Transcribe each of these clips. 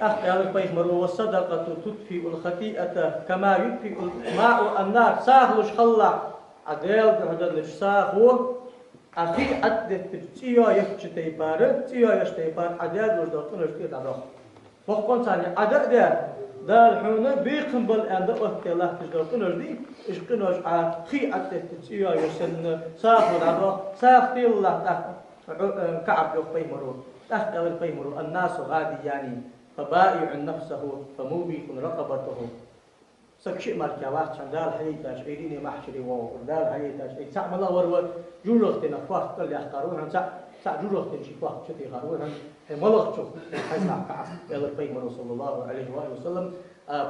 أخيار بيخمر والصدقة تطفئ الخطيئة كما يطفئ الماء النار ساخلش خلع عديل بهدل ساخو أخي أدت تيا يفتي بار تيا يشتي بار عديل وجدت نشتي دارو وقون ثاني عدد دال حونا بيقبل عند وقت الله تجدت نشتي إشقنوش أخي أدت تيا يسن ساخو دارو ساختي الله كعب يقبي مرو أخيار بيخمر الناس غادي يعني فبائع نفسه فموبق رقبته سكشي مالك واحد شندال حيتاش إيديني محشري وردال حيتاش إيه ساعة ملا وروا جورختنا فاخت اللي يختارون عن ساعة جورختنا شي فاخت شتي يختارون عن ملخ شوف هاي ساعة كعب يلا بيغمرو صلى الله عليه وآله وسلم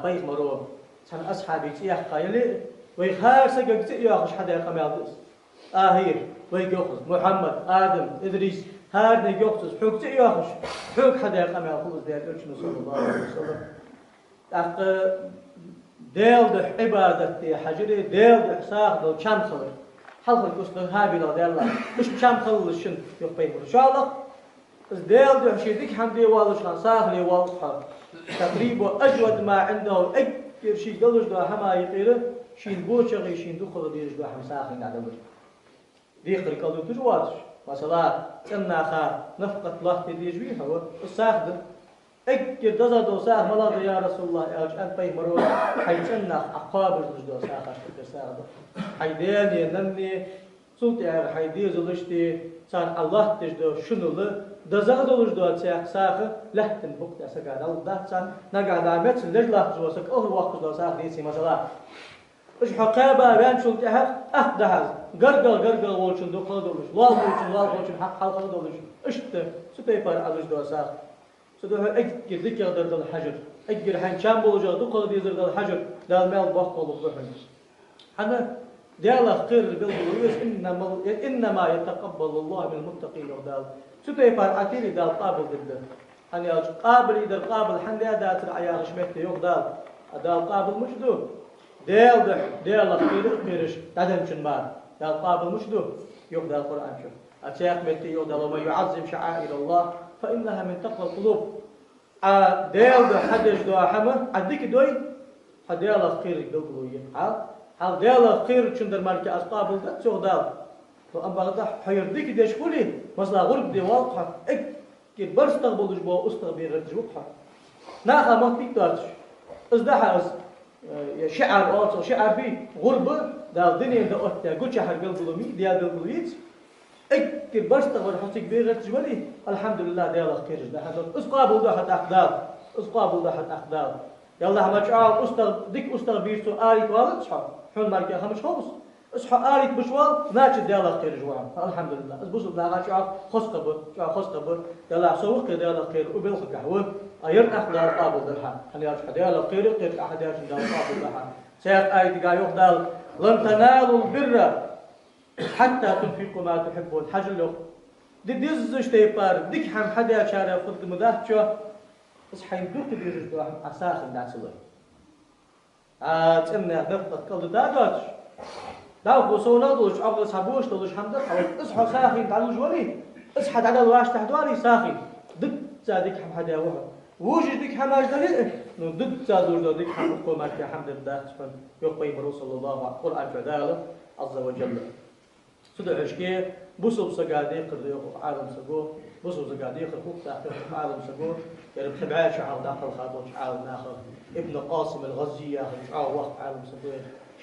بيغمرو كان أصحابي تياح قايلة ويخار سجق تياخش حدا يقام يالدس هي ويجوخز محمد آدم إدريس هذا يجوخز حوك تياخش حوك حدا يقام يالدس ديال إرشنا صلى الله عليه وسلم ديل ده عبادة حجري ديل ده ساق ده كم خلر حلق القصة هابي لا ديل لا مش كم خلر شن يقبل إن شاء الله ديل ده شيء حمدي والله شان ساق لي والله تقريبا أجود ما عنده أكثر شيء دلش ده هما يقيله شين بوشة شين دخل ديرش ده هم ساق لنا دلش ديخل كله تجوارش مثلا تناخا نفقة الله تديش بيه هو الساق ده أكيد دزا دوساه ملاذ يا رسول الله أج أن بي مرو حيتنا عقابر دوساه خشت دوساه حيدين ينني صوت يا حيدي زلشتي صار الله تجدو شنو له دزا دولش دوساه ساخ لحتن بوك تسقى الله صار نقعد عمت لجلا جوسك أول وقت دوساه ديسي مثلا إيش حقابة بين شو تحق أخدها قرقل وولشن دو خلدولش والولشن حق خلدولش إيش ستيفر على دوساه سدوه أجر ذكر درد الحجر أجر حين شام بوجه دقل ديزر درد الحجر دال مال بقول بحن أنا ديالا خير بالبلويس إنما يتقبل الله من المتقين ودال سدوه فرعتيني دال قابل ضده أنا قابل إذا قابل حندي أداة العيار شميت يوق دال قابل مشدو ديالا خيرش تعدم شنمار دال قابل مشدو يوق دال القرآن شوف أتياق متي يوق دال وما يعظم شعائر الله فإنها من تقوى القلوب ديال ده حدش دو حما عديك دوي حديال خير دغلويه حال ديال خير چندر مالك اسقابل ده چو دال تو ام بعد حيرديك ديش خولي مثلا غرب دي واقع اك برستقبلش بو استقبل رجوقها ناخا ما تقدرش ازدحا شعر او شعر في غربه دال دنيا ده اوت قلت شهر قلبلومي ديال قلبلويت أكيد برستغل حسيك بيغير تجولي الحمد لله ديال خير ده هذا اسقابل ده حتى أقدار اسقابل ده حتى أقدار يلا ما تشعر ديك بير سؤالك والد شحال حول مالك خمس خمس اصحى آلك بشوال ناتش ديال خير جوعان الحمد لله اسبوس ده شعر خسقبه يلا سوق ديال خير وبالخ قهوه اير اخلاق قابل ده انا يا ديال خير احد يا ديال قابل ده سيق ايت قايو دال لن تنالوا البر حتى تنفقوا ما تحبون حجلو ديزش تيبار ديك هم حدا شارع خد مداه شو بس حيدوك ديزش دو هم اساس الناسلو تمنا نفقد كل دادوش داو بوسونا دوش ابو صابوش دوش حمد اصحى ساخي تعالوا جوالي اصحى على الواش تحدوالي ساخي ضد صادق هم حدا وجد ديك حماج دليل نو ضد صادور ديك هم قومك حمد الله سبحانه يقيم رسول الله عليه القران فداله عز وجل سدع عشكي بوسو بسقادي قرديو عالم سقو بوسو بسقادي خلقوك تحقيق عالم سقو يرب تبعي شعار داخل خاطر شعار ناخر ابن قاسم الغزي ياخذ شعار وقت عالم سقو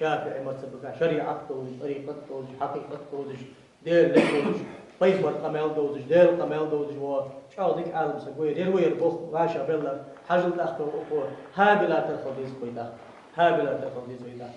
شافعي مرتبك شريعة توج طريقة توج حقيقة توج دير توج بيخبر قمال دوج دير قمال دوج و شعار ديك عالم سقو دير وير بوخ غاشا بلا حجل تاخر وقور هابلا ترخديز قيدا هابلا ترخديز قيدا